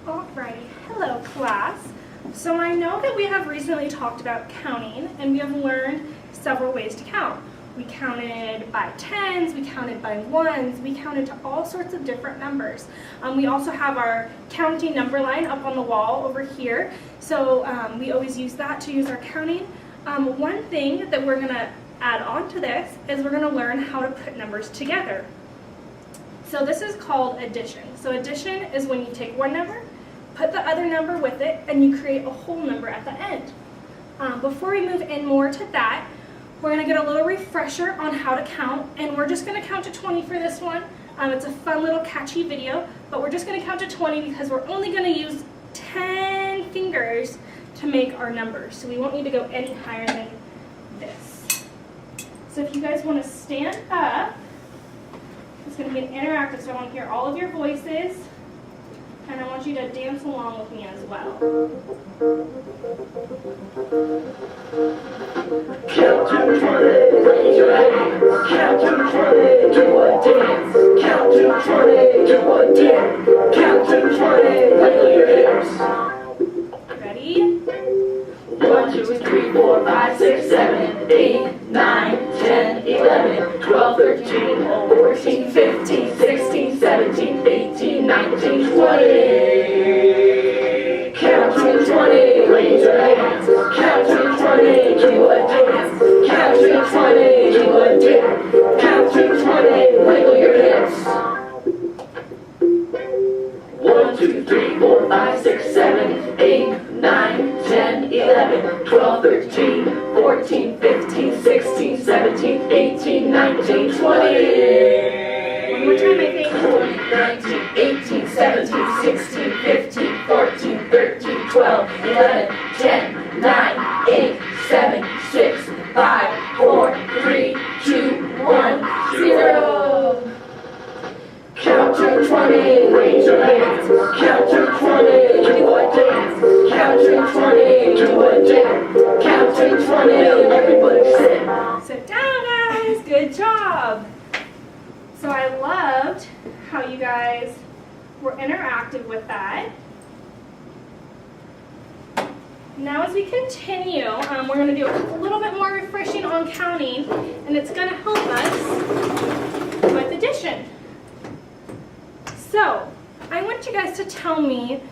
Alrighty, hello class. So I know that we have recently talked about counting and we have learned several ways to count. We counted by tens, we counted by ones, we counted to all sorts of different numbers. We also have our counting number line up on the wall over here. So we always use that to use our counting. One thing that we're going to add on to this is we're going to learn how to put numbers together. So this is called addition. So addition is when you take one number, put the other number with it, and you create a whole number at the end. Before we move in more to that, we're going to get a little refresher on how to count, and we're just going to count to 20 for this one. It's a fun little catchy video, but we're just going to count to 20 because we're only going to use 10 fingers to make our numbers. So we won't need to go any higher than this. So if you guys want to stand up, it's going to be an interactive, so I want to hear all of your voices, and I want you to dance along with me as well. Count to 20, raise your hands. Count to 20, do a dance. Count to 20, do a dip. Count to 20, wiggle your hips. Ready? 1, 2, 3, 4, 5, 6, 7, 8, 9, 10, 11, 12, 13, 14, 15, 16, 17, 18, 19, 20. Count to 20, raise your hands. Count to 20, do a dance. Count to 20, do a dip. Count to 20, wiggle your hips. 1, 2, 3, 4, 5, 6, 7, 8, 9, 10, 11, 12, 13, 14, 15, 16, 17, 18, 19, 20. One more time, I think. 19, 18, 17, 16, 15, 14, 13, 12, 11, 10, 9, 8, 7, 6, 5, 4, 3, 2, 1, 0. Count to 20, raise your hands. Count to 20, do a dance. Count to 20, do a dip. Count to 20, everybody sit. Sit down, guys. Good job. So I loved how you guys were interactive with that. Now as we continue, we're going to do a little bit more refreshing on counting, and it's going to help us with addition. So I want you guys to tell me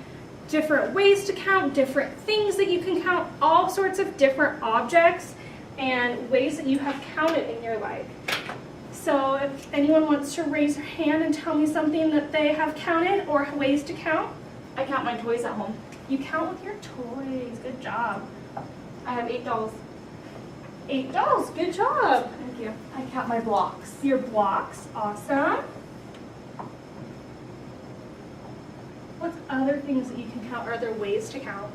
different ways to count, different things that you can count, all sorts of different objects and ways that you have counted in your life. So if anyone wants to raise their hand and tell me something that they have counted or ways to count. I count my toys at home. You count with your toys. Good job. I have 8 dolls. 8 dolls. Good job. Thank you. I count my blocks. Your blocks. Awesome. What's other things that you can count? Are there ways to count?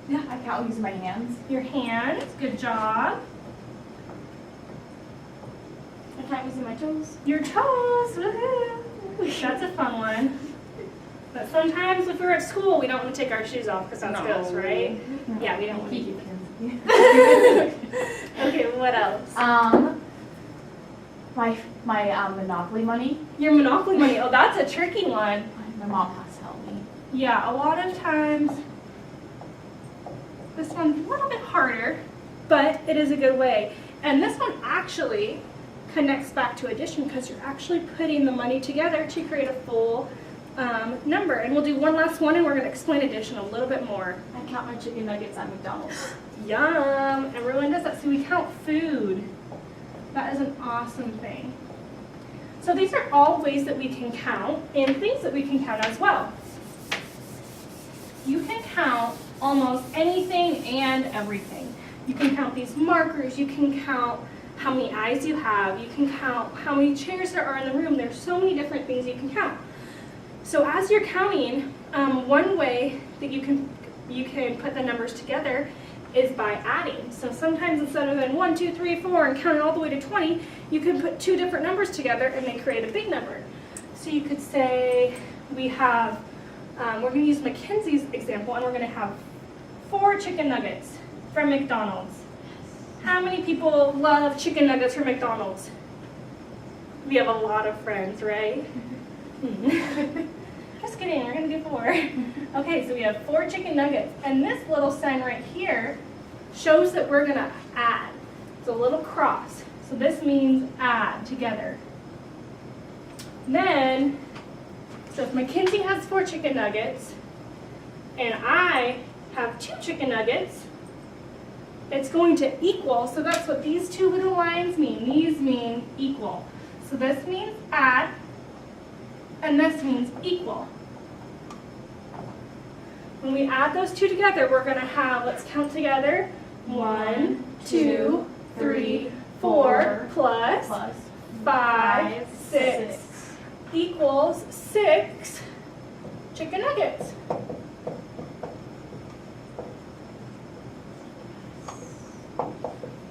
Yeah, I count using my hands. Your hands. Good job. I count using my toes. Your toes. Woohoo. That's a fun one. But sometimes if we're at school, we don't want to take our shoes off because that's gross, right? Yeah, we don't want to keep it. Okay, what else? My Monopoly money. Your Monopoly money. Oh, that's a tricky one. My mom has to help me. Yeah, a lot of times this one's a little bit harder, but it is a good way. And this one actually connects back to addition because you're actually putting the money together to create a full number. And we'll do one last one and we're going to explain addition a little bit more. I count my chicken nuggets at McDonald's. Yum! Everyone does that. So we count food. That is an awesome thing. So these are all ways that we can count and things that we can count as well. You can count almost anything and everything. You can count these markers. You can count how many eyes you have. You can count how many chairs there are in the room. There's so many different things you can count. So as you're counting, one way that you can put the numbers together is by adding. So sometimes instead of doing 1, 2, 3, 4 and counting all the way to 20, you can put 2 different numbers together and they create a big number. So you could say we have, we're going to use Mackenzie's example, and we're going to have 4 chicken nuggets from McDonald's. How many people love chicken nuggets from McDonald's? We have a lot of friends, right? Just kidding. kidding, we're gonna do 4. Okay, so we have 4 chicken nuggets, and this little sign right here shows that we're gonna add. It's a little cross, so this means add together. Then, so if Mackenzie has 4 chicken nuggets, and I have 2 chicken nuggets, it's going to equal, so that's what these 2 little lines mean. These mean equal. So this means add, and this means equal. When we add those 2 together, we're going to have, let's count together, 1, 2, 3, 4, plus 5, 6, equals 6 chicken nuggets.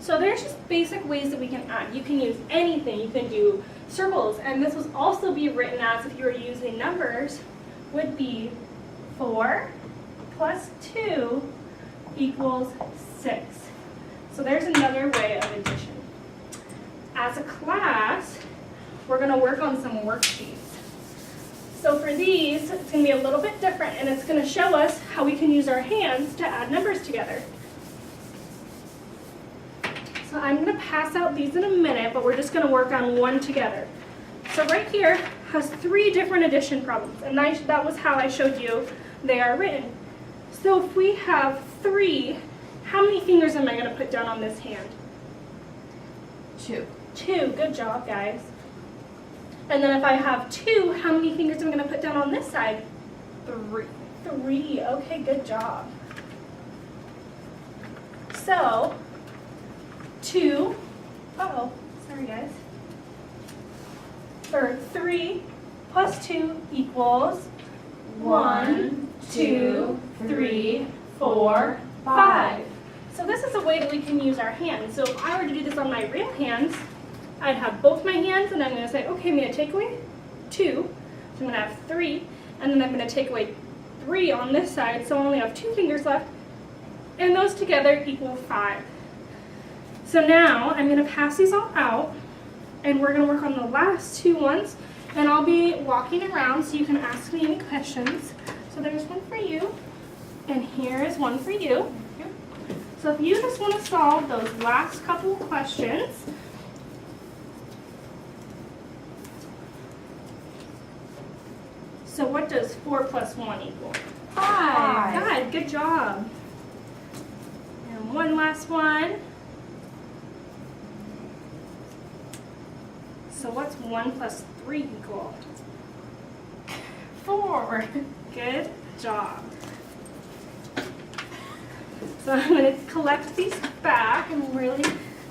So there's just basic ways that we can add. You can use anything. You can do circles, and this would also be written as, if you were using numbers, would be 4 plus 2 equals 6. So there's another way of addition. As a class, we're going to work on some worksheets. So for these, it's going to be a little bit different, and it's going to show us how we can use our hands to add numbers together. So I'm going to pass out these in a minute, but we're just going to work on one together. So right here has 3 different addition problems, and that was how I showed you they are written. So if we have 3, how many fingers am I going to put down on this hand? 2. 2, good job, guys. And then if I have 2, how many fingers am I going to put down on this side? 3. 3, okay, good job. So, 2, sorry guys. Or 3 plus 2 equals 1, 2, 3, 4, 5. So this is a way that we can use our hands. So if I were to do this on my real hands, I'd have both my hands, and I'm going to say, okay, I'm going to take away 2. So I'm going to have 3, and then I'm going to take away 3 on this side, so I only have 2 fingers left, and those together equal 5. So now I'm going to pass these all out, and we're going to work on the last 2 ones, and I'll be walking around so you can ask me any questions. So there's one for you, and here is one for you. So if you just want to solve those last couple questions, so what does 4 plus 1 equal? 5. Good, good job. And one last one. So what's 1 plus 3 equal? 4. Good job. So I'm going to collect these back. I'm really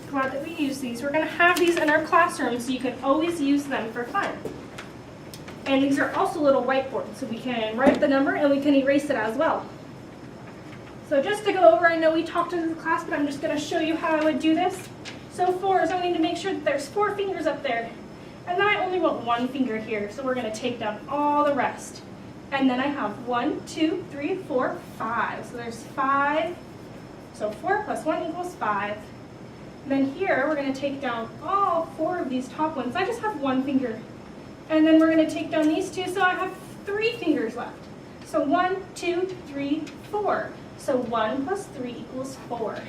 glad that we use these. We're going to have these in our classroom so you can always use them for fun. And these are also little whiteboards, so we can write the number and we can erase it as well. So just to go over, I know we talked in the class, but I'm just going to show you how I would do this. So 4 is, I need to make sure that there's 4 fingers up there. And then I only want 1 finger here, so we're going to take down all the rest. And then I have 1, 2, 3, 4, 5. So there's 5. So 4 plus 1 equals 5. And then here, we're going to take down all 4 of these top ones. I just have 1 finger. And then we're going to take down these 2, so I have 3 fingers left. So 1, 2, 3, 4. So 1 plus 3 equals 4.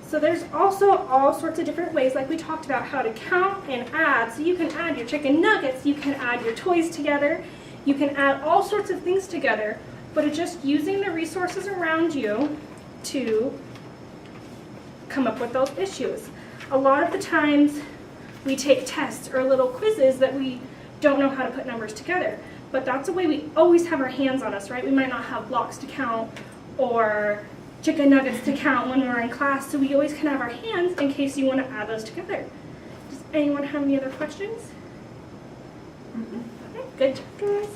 So there's also all sorts of different ways, like we talked about, how to count and add. So you can add your chicken nuggets, you can add your toys together, you can add all sorts of things together, but it's just using the resources around you to come up with those issues. A lot of the times we take tests or little quizzes that we don't know how to put numbers together, but that's a way we always have our hands on us, right? We might not have blocks to count or chicken nuggets to count when we're in class, so we always can have our hands in case you want to add those together. Does anyone have any other questions? Okay, good job, guys.